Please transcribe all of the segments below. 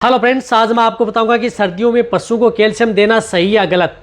Hello friends, आज मैं आपको बताऊंगा कि सर्दियों में पशु को कैल्शियम देना सही या गलत।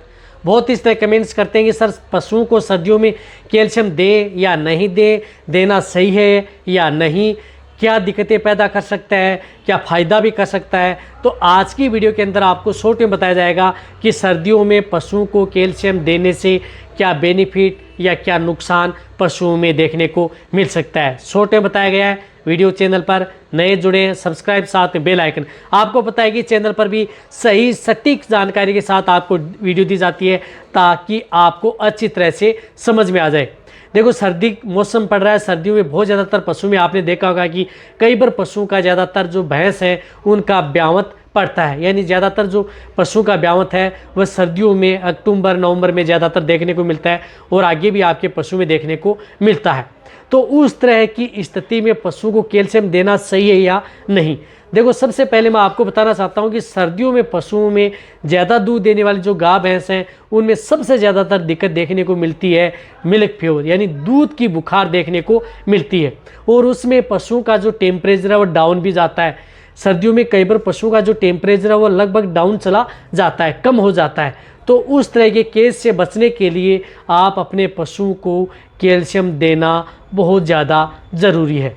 बहुत इस तरह कमेंट्स करते हैं कि सर पशुओं को सर्दियों में कैल्शियम दे या नहीं दे, देना सही है या नहीं, क्या दिक्कतें पैदा कर सकता है, क्या फ़ायदा भी कर सकता है। तो आज की वीडियो के अंदर आपको शॉर्ट में बताया जाएगा कि सर्दियों में पशुओं को कैल्शियम देने से क्या बेनिफिट या क्या नुकसान पशुओं में देखने को मिल सकता है। शॉर्ट में बताया गया है। वीडियो चैनल पर नए जुड़े हैं, सब्सक्राइब, साथ में बेल आइकन। आपको पता है कि चैनल पर भी सही सटीक जानकारी के साथ आपको वीडियो दी जाती है ताकि आपको अच्छी तरह से समझ में आ जाए। देखो, सर्दी मौसम पड़ रहा है। सर्दियों में बहुत ज़्यादातर पशु में आपने देखा होगा कि कई बार पशुओं का ज़्यादातर जो भैंस है उनका ब्यावत पड़ता है, यानी ज़्यादातर जो पशु का ब्यावत है वह सर्दियों में अक्टूबर नवंबर में ज़्यादातर देखने को मिलता है और आगे भी आपके पशु में देखने को मिलता है। तो उस तरह की स्थिति में पशु को कैल्शियम देना सही है या नहीं। देखो, सबसे पहले मैं आपको बताना चाहता हूं कि सर्दियों में पशुओं में ज़्यादा दूध देने वाली जो गाय भैंस हैं उनमें सबसे ज़्यादातर दिक्कत देखने को मिलती है मिल्क फीवर, यानी दूध की बुखार देखने को मिलती है। और उसमें पशुओं का जो टेम्परेचर है वो डाउन भी जाता है। सर्दियों में कई बार पशुओं का जो टेम्परेचर है वो लगभग डाउन चला जाता है, कम हो जाता है। तो उस तरह के केस से बचने के लिए आप अपने पशुओं को कैल्शियम देना बहुत ज़्यादा ज़रूरी है।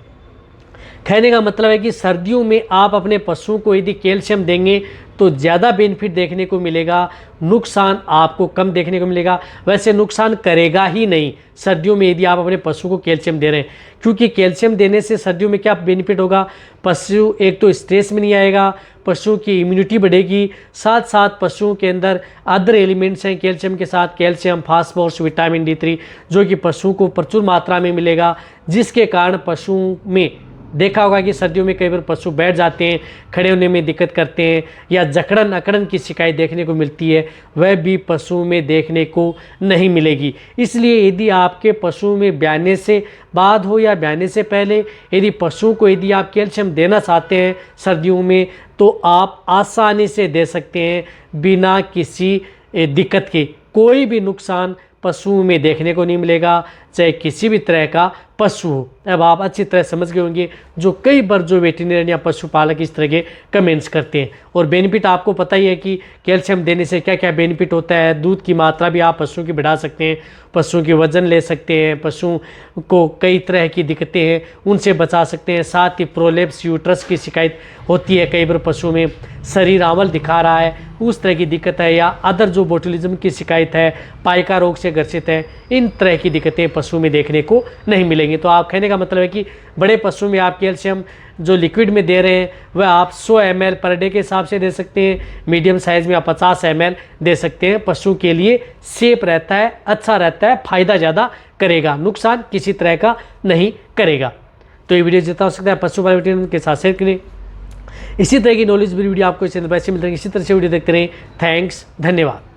कहने का मतलब है कि सर्दियों में आप अपने पशुओं को यदि कैल्शियम देंगे तो ज़्यादा बेनिफिट देखने को मिलेगा, नुकसान आपको कम देखने को मिलेगा। वैसे नुकसान करेगा ही नहीं सर्दियों में यदि आप अपने पशु को कैल्शियम दे रहे हैं, क्योंकि कैल्शियम देने से सर्दियों में क्या बेनिफिट होगा। पशु एक तो स्ट्रेस में नहीं आएगा, पशुओं की इम्यूनिटी बढ़ेगी, साथ साथ पशुओं के अंदर अदर एलिमेंट्स हैं कैल्शियम के साथ, कैल्शियम, फास्फोरस, विटामिन D3 जो कि पशुओं को प्रचुर मात्रा में मिलेगा, जिसके कारण पशुओं में देखा होगा कि सर्दियों में कई बार पशु बैठ जाते हैं, खड़े होने में दिक्कत करते हैं या जकड़न अकड़न की शिकायत देखने को मिलती है, वह भी पशुओं में देखने को नहीं मिलेगी। इसलिए यदि आपके पशुओं में ब्याने से बाद हो या ब्याने से पहले यदि पशुओं को यदि आप कैल्शियम देना चाहते हैं सर्दियों में तो आप आसानी से दे सकते हैं बिना किसी दिक्कत के। कोई भी नुकसान पशुओं में देखने को नहीं मिलेगा, चाहे किसी भी तरह का पशु हो। अब आप अच्छी तरह समझ गए होंगे जो कई बार जो वेटरनरी या पशुपालक इस तरह के कमेंट्स करते हैं। और बेनिफिट आपको पता ही है कि कैल्शियम देने से क्या क्या बेनिफिट होता है। दूध की मात्रा भी आप पशुओं की बढ़ा सकते हैं, पशुओं की वजन ले सकते हैं, पशुओं को कई तरह की दिक्कतें हैं उनसे बचा सकते हैं। साथ ही प्रोलेप्स यूट्रस की शिकायत होती है, कई बार पशुओं में शरीर अम्ल दिखा रहा है उस तरह की दिक्कत है, या अदर जो बोटुलिज्म की शिकायत है, पाइका रोग से ग्रसित है, इन तरह की दिक्कतें पशु में देखने को नहीं मिलेंगी। तो आप कहने का मतलब है कि बड़े पशु में आप कैल्शियम जो लिक्विड में दे रहे हैं वह आप 100 ml पर डे के हिसाब से दे सकते हैं, मीडियम साइज़ में आप 50 ml दे सकते हैं। पशु के लिए सेफ रहता है, अच्छा रहता है, फ़ायदा ज़्यादा करेगा, नुकसान किसी तरह का नहीं करेगा। तो ये वीडियो जितना हो सकता है पशुपालन के साथ शेयर करें। इसी तरह की नॉलेज वीडियो आपको इस चैनल पर ऐसे मिल रही है। इसी तरह से वीडियो देखते रहें। थैंक्स, धन्यवाद।